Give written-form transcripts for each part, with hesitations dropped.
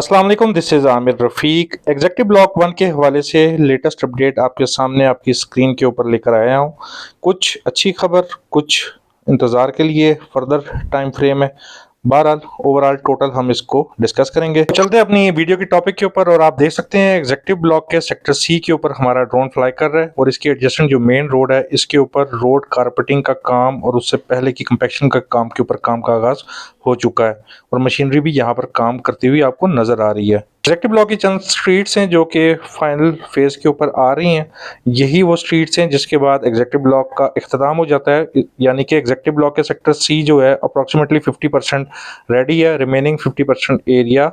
अस्सलाम वालेकुम, this is Aamir Rafiq. Executive block 1 के हवाले से लेटेस्ट अपडेट आपके सामने आपकी स्क्रीन के ऊपर लेकर आया हूँ। कुछ अच्छी खबर, कुछ इंतज़ार के लिए फ़र्दर टाइम फ्रेम है। बहरहाल ओवरऑल टोटल हम इसको डिस्कस करेंगे। चलते हैं अपनी वीडियो के टॉपिक के ऊपर और आप देख सकते हैं एग्ज़ेक्टिव ब्लॉक के सेक्टर सी के ऊपर हमारा ड्रोन फ्लाई कर रहा है और इसकी एडजेसेंट जो मेन रोड है इसके ऊपर रोड कारपेटिंग का काम और उससे पहले की कंपैक्शन का काम के ऊपर काम का आगाज़ हो चुका है और मशीनरी भी यहाँ पर काम करती हुई आपको नज़र आ रही है। एग्जेक्टिव ब्लॉक की चंद स्ट्रीट्स हैं जो कि फाइनल फेज के ऊपर आ रही हैं। यही वो स्ट्रीट्स हैं जिसके बाद एग्जेक्टिव ब्लॉक का इख्तिताम हो जाता है, यानी कि एग्जेक्टिव ब्लॉक के सेक्टर सी जो है अप्रॉक्सीमेटली 50% रेडी है। रिमेनिंग 50% एरिया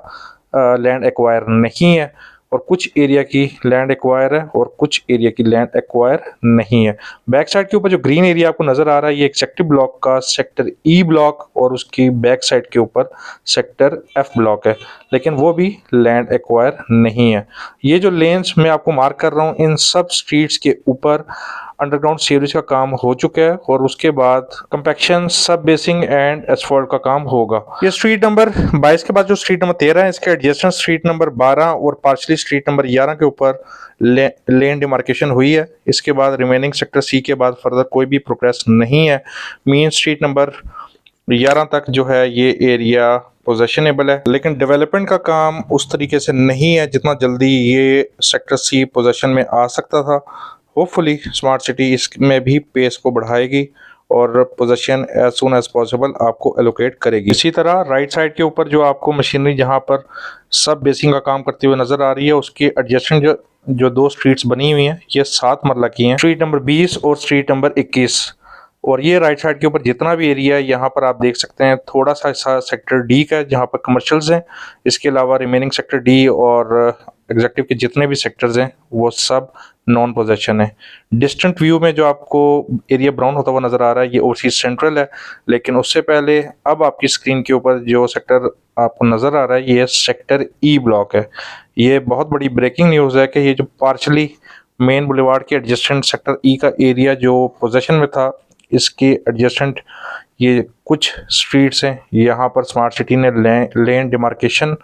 लैंड एक्वायर नहीं है और कुछ एरिया की लैंड एक्वायर है और कुछ एरिया की लैंड एक्वायर नहीं है। बैक साइड के ऊपर जो ग्रीन एरिया आपको नज़र आ रहा है ये एग्जेक्टिव ब्लॉक का सेक्टर ई ब्लॉक और उसकी बैक साइड के ऊपर सेक्टर एफ ब्लॉक है, लेकिन वो भी लैंड एक्वायर नहीं है। ये जो लेन्स मैं आपको मार्क कर रहा हूँ इन सब स्ट्रीट्स के ऊपर अंडरग्राउंड सीवरेज का काम हो चुका है और उसके बाद कंपैक्शन, सब बेसिंग एंड एसफॉल्ट का काम होगा। ये स्ट्रीट नंबर 22 के बाद जो स्ट्रीट नंबर 13 है इसके एडजेसेंट स्ट्रीट नंबर 12 और पार्शली स्ट्रीट नंबर 11 के ऊपर लेन डिमार्केशन हुई है। इसके बाद रिमेनिंग सेक्टर सी के बाद फर्दर कोई भी प्रोग्रेस नहीं है। मेन स्ट्रीट नंबर 11 तक जो है ये एरिया पोजेशनेबल है, लेकिन डेवलपमेंट का काम उस तरीके से नहीं है जितना जल्दी ये सेक्टर सी पोजेशन में आ सकता था। होपफुली स्मार्ट सिटी इसमें भी पेस को बढ़ाएगी और position as soon as possible आपको एलोकेट करेगी। इसी तरह राइट साइड के ऊपर जो आपको मशीनरी जहां पर सब बेसिंग का काम करते हुए नजर आ रही है उसकी एडजेसेंट जो दो स्ट्रीट्स बनी हुई हैं ये 7 मरला की हैं, स्ट्रीट नंबर 20 और स्ट्रीट नंबर 21। और ये राइट साइड के ऊपर जितना भी एरिया है यहाँ पर आप देख सकते हैं थोड़ा सा हिस्सा सेक्टर डी का है जहाँ पर कमर्शियल्स हैं। इसके अलावा रिमेनिंग सेक्टर डी और एग्जेक्टिव के जितने भी सेक्टर्स हैं वो सब नॉन पोजेशन है। डिस्टेंट व्यू में जो आपको एरिया ब्राउन होता हुआ नज़र आ रहा है ये ओवरसीज सेंट्रल है, लेकिन उससे पहले अब आपकी स्क्रीन के ऊपर जो सेक्टर आपको नज़र आ रहा है ये सेक्टर ई ब्लॉक है। ये बहुत बड़ी ब्रेकिंग न्यूज़ है कि ये जो पार्शली मेन बुलेवार्ड के एडजेसेंट सेक्टर ई का एरिया जो पोजेशन में था इसके एडजेसेंट ये कुछ स्ट्रीट्स हैं यहाँ पर स्मार्ट सिटी ने लेन डिमार्केशन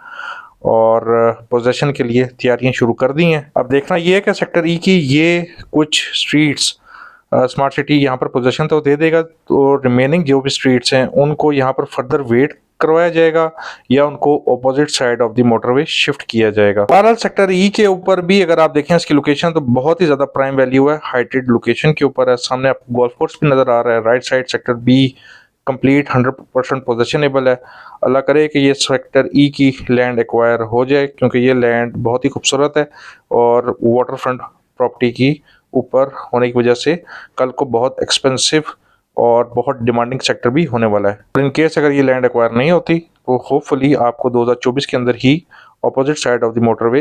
और पोजेशन के लिए तैयारियां शुरू कर दी हैं। अब देखना ये है कि सेक्टर ई की ये कुछ स्ट्रीट्स स्मार्ट सिटी यहाँ पर पोजेशन तो दे देगा तो रिमेनिंग जो भी स्ट्रीट्स हैं उनको यहाँ पर फर्दर वेट करवाया जाएगा या उनको opposite side of the motorway shift किया जाएगा। बहरहाल सेक्टर ई के ऊपर भी अगर आप देखें इसकी लोकेशन तो बहुत ही ज़्यादा प्राइम वैल्यू है, हाइटेड लोकेशन के ऊपर है। सामने आपको गोल्फ कोर्स भी नज़र आ रहा है। Right side sector B complete 100% possessionable है। अल्लाह करे कि ये सेक्टर ई की लैंड एक्वायर हो जाए क्योंकि ये लैंड बहुत ही खूबसूरत है और वाटर फ्रंट प्रॉपर्टी की ऊपर होने की वजह से कल को बहुत एक्सपेंसिव और बहुत डिमांडिंग सेक्टर भी होने वाला है। इन केस अगर ये लैंड एक्वायर नहीं होती तो होपफुली आपको 2024 के अंदर ही opposite side of the motorway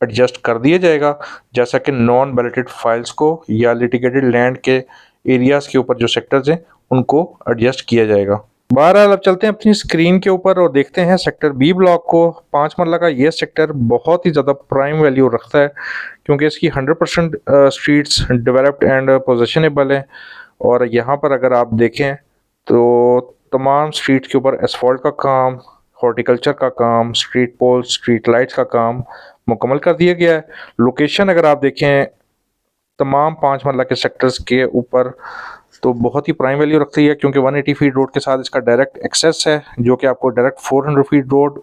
adjust कर दिया जाएगा, जैसा कि नॉन बैलेटेड फाइल्स को या लिटिगेटेड लैंड के एरियाज के ऊपर जो सेक्टर्स हैं उनको एडजस्ट किया जाएगा। बहरहाल अब चलते हैं अपनी स्क्रीन के ऊपर और देखते हैं सेक्टर बी ब्लॉक को। 5 मरला का ये सेक्टर बहुत ही ज़्यादा प्राइम वैल्यू रखता है क्योंकि इसकी 100% स्ट्रीट्स डेवलप्ड एंड पोजेशनेबल है और यहाँ पर अगर आप देखें तो तमाम स्ट्रीट के ऊपर एसफॉल्ट का काम, हॉर्टिकल्चर का काम, स्ट्रीट पोल, स्ट्रीट लाइट्स का काम मुकम्मल कर दिया गया है। लोकेशन अगर आप देखें तमाम 5 मरला के सेक्टर्स के ऊपर तो बहुत ही प्राइम वैल्यू रखती है क्योंकि 180 फीट रोड के साथ इसका डायरेक्ट एक्सेस है जो कि आपको direct 400 feet road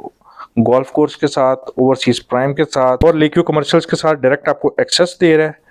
golf course के साथ, ओवरसीज प्राइम के साथ और लेक्यू कमर्शियल्स के साथ डायरेक्ट आपको एक्सेस दे रहा है।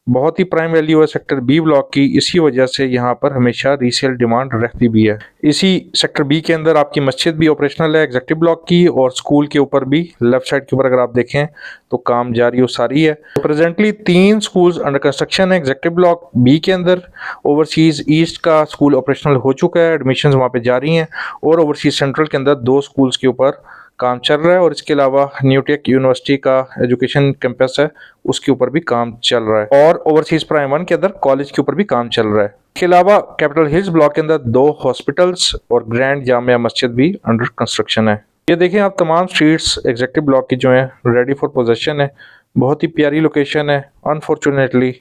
बहुत ही प्राइम वैल्यू है सेक्टर बी ब्लॉक की, इसी वजह से यहाँ पर हमेशा रीसेल डिमांड रहती भी है। इसी सेक्टर बी के अंदर आपकी मस्जिद भी ऑपरेशनल है एग्जेक्टिव ब्लॉक की और स्कूल के ऊपर भी लेफ्ट साइड के ऊपर अगर आप देखें तो काम जारी और सारी है। तो प्रेजेंटली 3 स्कूल्स अंडर कंस्ट्रक्शन है एग्जेक्टिव ब्लॉक बी के अंदर। ओवरसीज ईस्ट का स्कूल ऑपरेशनल हो चुका है, एडमिशन वहाँ पे जारी हैं और ओवरसीज सेंट्रल के अंदर 2 स्कूल्स के ऊपर काम चल रहा है और इसके अलावा न्यूटेक यूनिवर्सिटी का एजुकेशन कैंपस है उसके ऊपर भी काम चल रहा है और ओवरसीज प्राइम 1 के अंदर कॉलेज के ऊपर भी काम चल रहा है। इसके अलावा कैपिटल हिल्स ब्लॉक के अंदर 2 हॉस्पिटल्स और ग्रैंड जामिया मस्जिद भी अंडर कंस्ट्रक्शन है। ये देखें आप तमाम स्ट्रीट्स एग्जेक्टिव ब्लॉक की जो है रेडी फॉर पोजेशन है। बहुत ही प्यारी लोकेशन है। अनफॉर्चुनेटली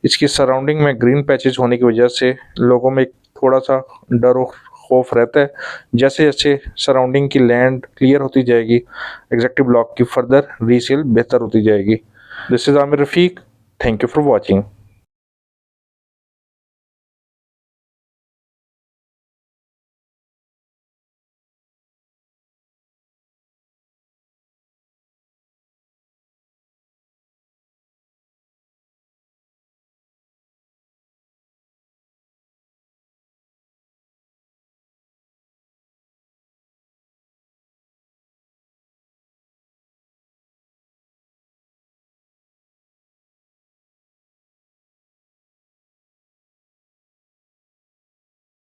इसकी सराउंडिंग में ग्रीन पैचेज होने की वजह से लोगों में थोड़ा सा डर और खौफ रहता है। जैसे जैसे सराउंडिंग की लैंड क्लियर होती जाएगी, एग्जैक्टिव ब्लॉक की फर्दर रीसेल बेहतर होती जाएगी। This is Aamir Rafiq, thank you for watching.